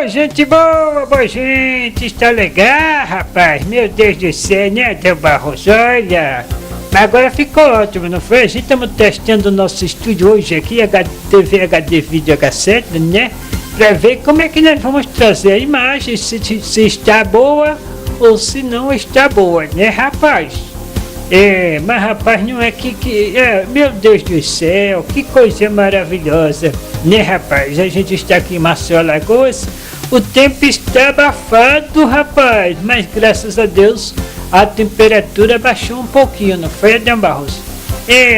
Ô, gente boa, boa gente, está legal, rapaz? Meu Deus do céu, né, Del Barros? Olha, agora ficou ótimo, não foi? A gente estamos testando o nosso estúdio hoje aqui, TV HD Vídeo H7, né? Para ver como é que nós vamos trazer a imagem, se está boa ou se não está boa, né, rapaz? Mas rapaz, não é meu Deus do céu, que coisa maravilhosa, né, rapaz? A gente está aqui em Maceió, Alagoas, o tempo está abafado, rapaz, mas graças a Deus a temperatura baixou um pouquinho, não foi, Adão Barros?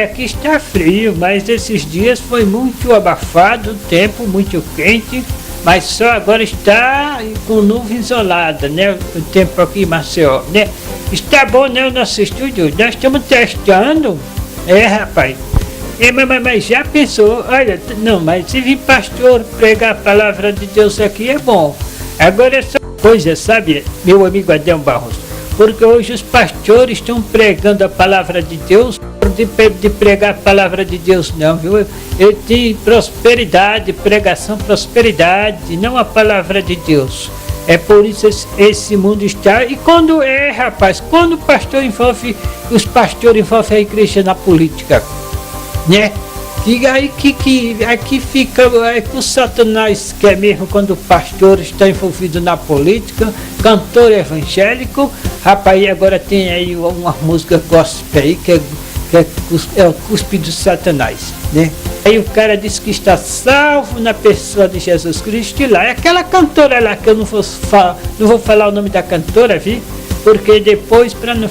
Aqui está frio, mas esses dias foi muito abafado, o tempo muito quente, mas só agora está com nuvem isolada, né? O tempo aqui em Maceió, né? Está bom, né, o nosso estúdio? Nós estamos testando, rapaz. Mas já pensou, olha, não, mas se vir pastor pregar a palavra de Deus aqui é bom. Agora essa coisa, sabe, meu amigo Adão Barros? Porque hoje os pastores estão pregando a palavra de Deus, de pregar a palavra de Deus não, viu? Ele tem prosperidade, pregação prosperidade, não a palavra de Deus. É por isso esse mundo está. E quando rapaz, quando o pastor envolve, os pastores envolvem a igreja na política, né? E aí aqui fica o Satanás quer mesmo quando o pastor está envolvido na política, cantor evangélico, rapaz, e agora tem aí uma música gospel aí que é o cuspe do Satanás, né? Aí o cara diz que está salvo na pessoa de Jesus Cristo e lá, é aquela cantora lá que eu não vou falar o nome da cantora, viu? Porque depois, para não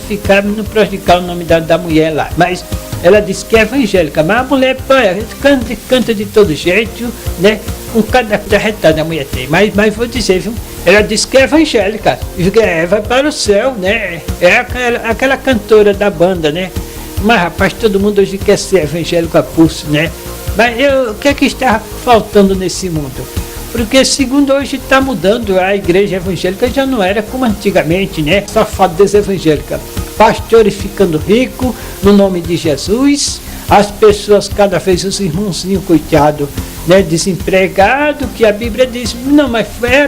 prejudicar o nome da mulher lá, mas ela diz que é evangélica, mas a mulher canta de todo jeito, né? Um cada retada a mulher tem, mas vou dizer, viu? Ela diz que é evangélica, vai para o céu, né? É aquela cantora da banda, né? Mas rapaz, todo mundo hoje quer ser evangélico a pulso, né? Mas o que é que está faltando nesse mundo? Porque segundo hoje está mudando, a igreja evangélica já não era como antigamente, né? Safadeza evangélica. Pastores ficando ricos no nome de Jesus, as pessoas cada vez, os irmãozinhos, coitado, né? Desempregado, que a Bíblia diz, não, mas é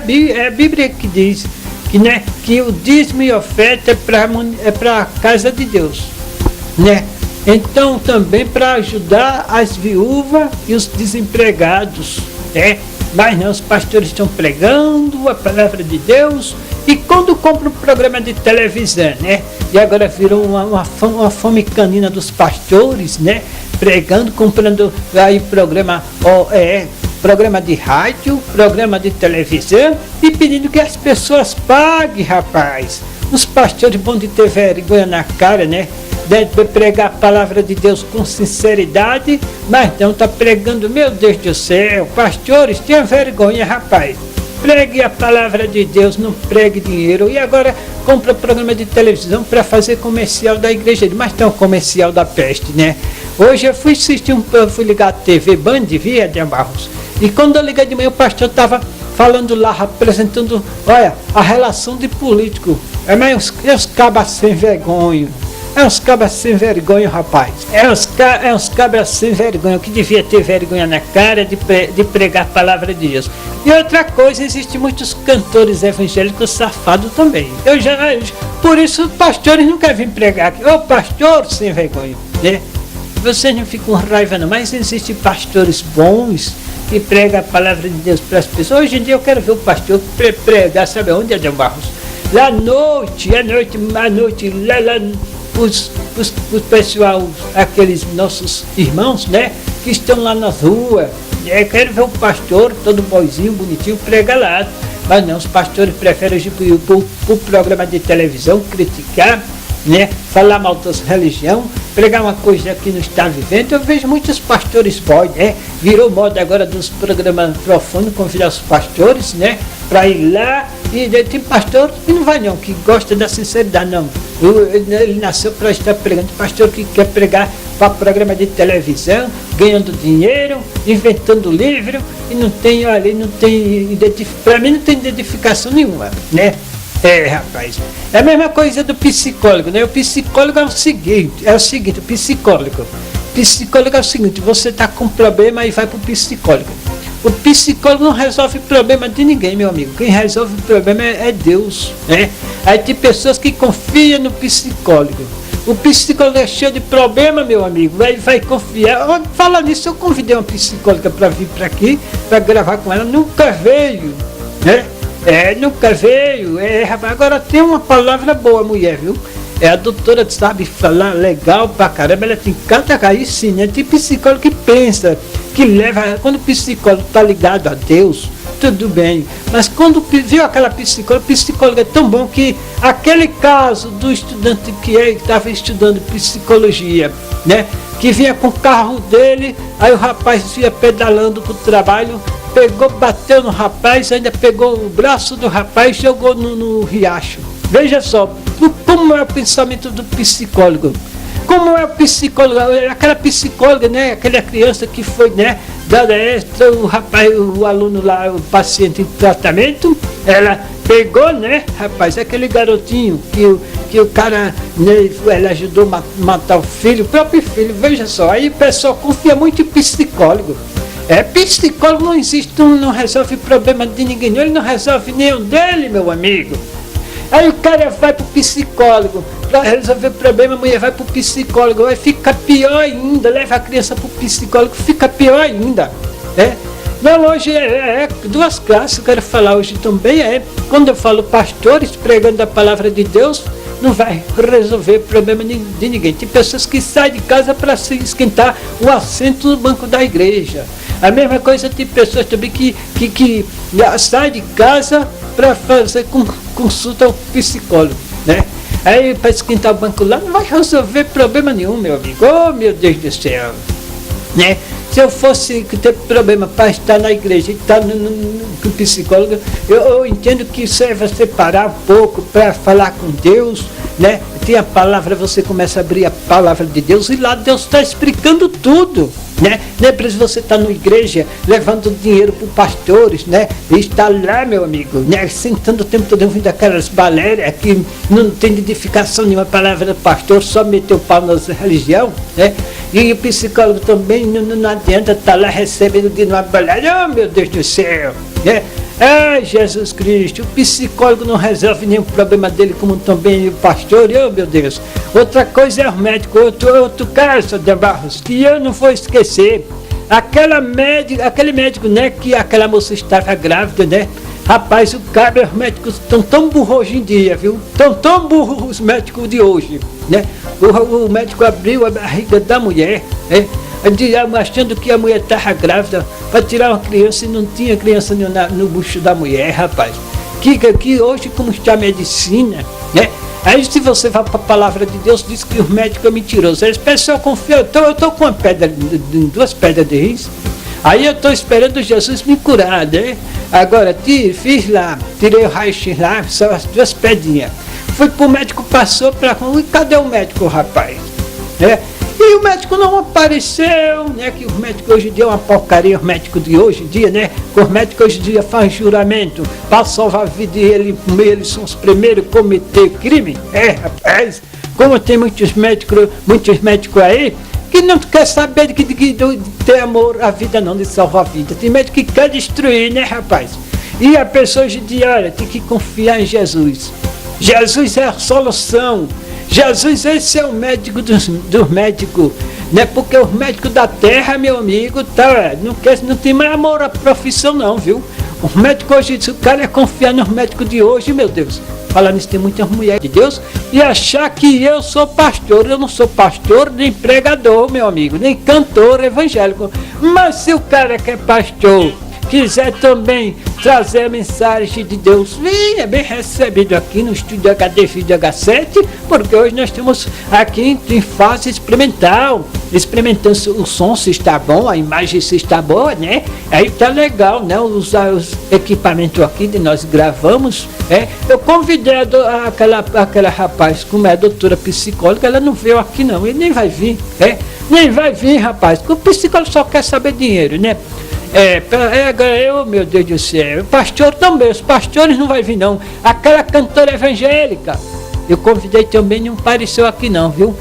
a Bíblia que diz que, né, que o dízimo e oferta é para a casa de Deus, né? Então também para ajudar as viúvas e os desempregados, né? Mas não, os pastores estão pregando a palavra de Deus e quando compram um programa de televisão, né? E agora virou uma fome canina dos pastores, né? Pregando, comprando aí programa de rádio, programa de televisão e pedindo que as pessoas paguem, rapaz. Os pastores vão de ter vergonha na cara, né? Deve pregar a palavra de Deus com sinceridade, mas não está pregando, meu Deus do céu. Pastores, tenha vergonha, rapaz. Pregue a palavra de Deus, não pregue dinheiro. E agora compra programa de televisão para fazer comercial da igreja, mas tem um comercial da peste, né? Hoje eu fui assistir fui ligar a TV Band, via de Barros. E quando eu liguei de manhã, o pastor estava falando lá, apresentando, olha, a relação de político. Mas os cabas sem vergonha. É uns cabras sem vergonha, rapaz. É uns cabras sem vergonha, que devia ter vergonha na cara de pregar a palavra de Deus. E outra coisa, existem muitos cantores evangélicos safados também. Por isso, os pastores não querem vir pregar aqui. Ô pastor sem vergonha, né? Vocês não ficam com raiva não, mas existem pastores bons que pregam a palavra de Deus para as pessoas. Hoje em dia eu quero ver o pastor pregar, sabe onde, Adão Barros? Lá à noite, lá os pessoal, aqueles nossos irmãos, né, que estão lá nas ruas, quero ver o pastor, todo boizinho, bonitinho, prega lá, mas não, os pastores preferem ir para o programa de televisão, criticar, né, falar mal das religião, pregar uma coisa que não está vivendo. Eu vejo muitos pastores boy, né, virou moda agora dos programas profundos, convidar os pastores, né, para ir lá, e tem pastor que não vai não, que gosta da sinceridade não. Ele nasceu para estar pregando, pastor que quer pregar para programa de televisão, ganhando dinheiro, inventando livro, e não tem, para mim não tem identificação nenhuma, né? Rapaz, é a mesma coisa do psicólogo, né? O psicólogo é o seguinte, o psicólogo é o seguinte, você está com problema e vai para o psicólogo. O psicólogo não resolve problema de ninguém, meu amigo. Quem resolve o problema é Deus, né? Aí tem pessoas que confiam no psicólogo. O psicólogo é cheio de problema, meu amigo. Vai confiar. Fala nisso, eu convidei uma psicóloga para vir para aqui, para gravar com ela. Nunca veio, né? Nunca veio. Rapaz, agora tem uma palavra boa, mulher, viu? A doutora sabe falar legal pra caramba, ela tem cada aí sim, né? Tem psicólogo que pensa, que leva. Quando o psicólogo tá ligado a Deus, tudo bem. Mas quando viu aquela psicóloga, o psicólogo é tão bom que aquele caso do estudante que estava estudando psicologia, né? Que vinha com o carro dele, aí o rapaz ia pedalando pro trabalho, pegou, bateu no rapaz, ainda pegou o braço do rapaz e jogou no riacho. Veja só, como é o pensamento do psicólogo. Como é o psicólogo, aquela psicóloga, né? Aquela criança que foi, né? Dada extra, o rapaz, o aluno lá, o paciente em tratamento, ela pegou, né? Rapaz, aquele garotinho que o cara, né, ela ajudou a matar o filho, o próprio filho, veja só. Aí o pessoal confia muito em psicólogo. Psicólogo não existe, não resolve problema de ninguém, ele não resolve nenhum dele, meu amigo. Aí o cara vai pro psicólogo, para resolver o problema, a mulher vai pro psicólogo, vai ficar pior ainda, leva a criança pro psicólogo, fica pior ainda. Não, hoje é duas classes, eu quero falar hoje também, quando eu falo pastores pregando a palavra de Deus, não vai resolver problema de ninguém. Tem pessoas que saem de casa para se esquentar o assento no banco da igreja. A mesma coisa tem pessoas também que saem de casa para fazer consulta ao psicólogo, né? Aí para esquentar o banco lá não vai resolver problema nenhum, meu amigo. Oh, meu Deus do céu, né? Se eu fosse ter problema para estar na igreja e estar com psicólogo, eu entendo que isso é você parar um pouco para falar com Deus, né? Tem a palavra, você começa a abrir a palavra de Deus e lá Deus está explicando tudo, né? Não é preciso você estar na igreja levando dinheiro para os pastores, né? E estar lá, meu amigo, né? Sentando o tempo todo ouvindo aquelas baleias que não tem edificação nenhuma palavra do pastor, só meter o pau na religião, né? E o psicólogo também não adianta estar lá recebendo de uma balada, oh meu Deus do céu, né? Ai, Jesus Cristo, o psicólogo não resolve nenhum problema dele, como também o pastor, oh meu Deus. Outra coisa é o médico, outro caso de Barros, que eu não vou esquecer. Aquele médico, né, que aquela moça estava grávida, né? Rapaz, os médicos estão tão burros hoje em dia, viu? Estão tão burros os médicos de hoje, né? O médico abriu a barriga da mulher, achando que a mulher estava grávida, para tirar uma criança e não tinha criança no bucho da mulher, rapaz. Que hoje, como está a medicina, né? Aí se você vai para a palavra de Deus, diz que o médico é mentiroso. Aí o pessoal confia, eu estou com duas pedras de rins. Aí eu estou esperando Jesus me curar, né? Agora, fiz lá, tirei o raio-x lá, só as duas pedrinhas. Fui pro médico, passou para e cadê o médico, rapaz? E o médico não apareceu, né? Que os médicos hoje em dia é uma porcaria, os médicos de hoje em dia, né? Que os médicos hoje em dia fazem juramento para salvar a vida e eles são os primeiros a cometer crime. Rapaz, como tem muitos médicos aí, que não quer saber de ter amor à vida não, de salvar a vida. Tem médico que quer destruir, né, rapaz? E a pessoa hoje em dia, olha, tem que confiar em Jesus. Jesus é a solução. Jesus, esse é o médico dos médicos, né? Porque os médicos da terra, meu amigo, não tem mais amor à profissão não, viu? Os médicos hoje, se o cara é confiar nos médicos de hoje, meu Deus, falando isso, tem muitas mulheres de Deus, e achar que eu sou pastor. Eu não sou pastor, nem pregador, meu amigo, nem cantor evangélico. Mas se o cara que é pastor quiser também trazer a mensagem de Deus, venha bem recebido aqui no Estúdio HD Vídeo H7, porque hoje nós estamos aqui em fase experimental, experimentando o som, se está bom, a imagem se está boa, né? Aí tá legal, né? Usar os equipamentos aqui que nós gravamos, Eu convidei aquela rapaz, como é a doutora psicóloga, ela não veio aqui não, e nem vai vir, Nem vai vir, rapaz, porque o psicólogo só quer saber dinheiro, né? Meu Deus do céu, o pastor também, os pastores não vai vir não. Aquela cantora evangélica, eu convidei também, não apareceu aqui não, viu?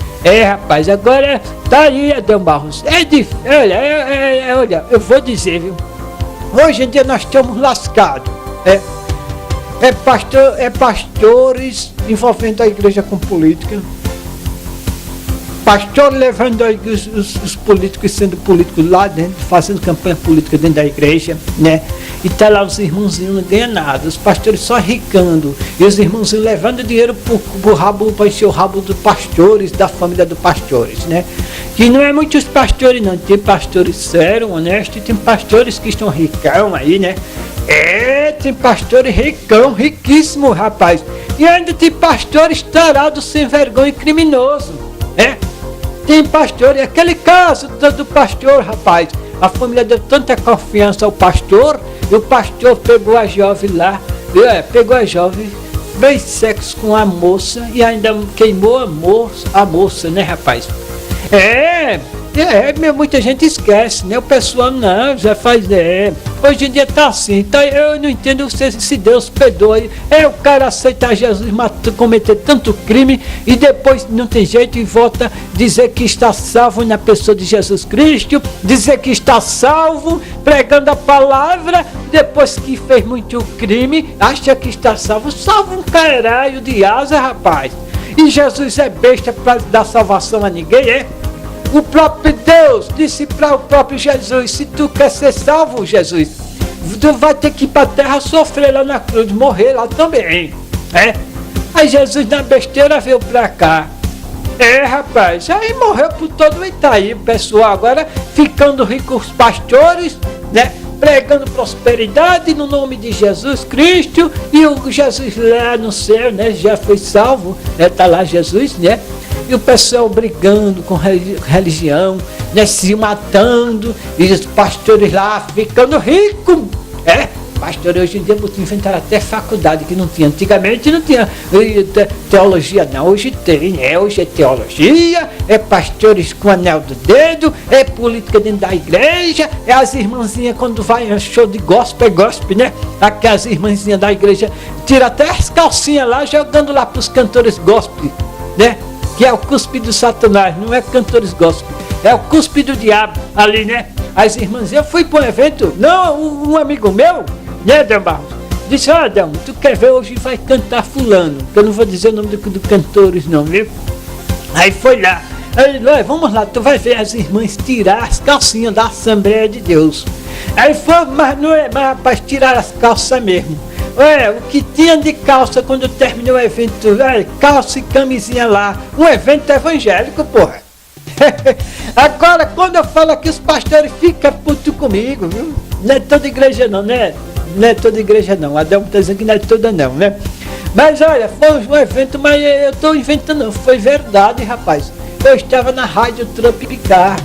Rapaz, agora tá aí, Adão Barros. Olha, eu vou dizer, viu? Hoje em dia nós estamos lascados. Pastores envolvendo a igreja com política. Pastor levando os políticos, sendo políticos lá dentro, fazendo campanha política dentro da igreja, né? E tá lá os irmãozinhos não ganham nada, os pastores só ricando, e os irmãozinhos levando dinheiro pro rabo, para encher o rabo dos pastores, da família dos pastores, né? Que não é muitos pastores não, tem pastores sérios, honestos, e tem pastores que estão ricão aí, né? Tem pastores ricão, riquíssimo, rapaz. E ainda tem pastores tarados, sem vergonha e criminoso, Tem pastor, e aquele caso do pastor, rapaz, a família deu tanta confiança ao pastor, e o pastor pegou a jovem lá, fez sexo com a moça e ainda queimou a moça, né, rapaz? Muita gente esquece, né? O pessoal não, já faz, hoje em dia tá assim, então eu não entendo se Deus perdoa, o cara aceitar Jesus, cometer tanto crime e depois não tem jeito e volta dizer que está salvo na pessoa de Jesus Cristo, dizer que está salvo, pregando a palavra, depois que fez muito crime, acha que está salvo um caralho de asa, rapaz, e Jesus é besta para dar salvação a ninguém, O próprio Deus disse para o próprio Jesus: se tu quer ser salvo, Jesus, tu vai ter que ir para a terra sofrer lá na cruz, morrer lá também. Aí Jesus na besteira veio para cá. Rapaz, aí morreu por todo o Itaí, pessoal. Agora ficando ricos os pastores, né? Pregando prosperidade no nome de Jesus Cristo. E o Jesus lá no céu, né? Já foi salvo, né? Tá lá Jesus, né? E o pessoal brigando com religião, né, se matando, e os pastores lá ficando ricos. Pastores hoje em dia inventaram até faculdade que não tinha. Antigamente não tinha teologia não, hoje tem, hoje é teologia, pastores com anel do dedo, política dentro da igreja, as irmãzinhas quando vai show de gospel, né? Aquelas irmãzinhas da igreja tiram até as calcinhas lá, jogando lá para os cantores gospel, né? Que é o cuspe do Satanás, não é cantores gospel, é o cuspe do diabo ali, né? As irmãs, eu fui para um evento, um amigo meu, né, Adão Barros, disse: ó, Adão, tu quer ver, hoje vai cantar fulano, que eu não vou dizer o nome do cantores não, viu? Aí foi lá, vamos lá, tu vai ver as irmãs tirar as calcinhas da Assembleia de Deus. Aí foi, mas não é, mas rapaz, tirar as calças mesmo. O que tinha de calça quando terminou o evento, calça e camisinha lá, um evento evangélico, porra. Agora, quando eu falo aqui, os pastores ficam putos comigo, viu? Não é toda igreja não, né? Não é toda igreja não, Adão está dizendo que não é toda não, né? Mas olha, foi um evento, mas eu estou inventando não, foi verdade, rapaz. Eu estava na Rádio Tropical,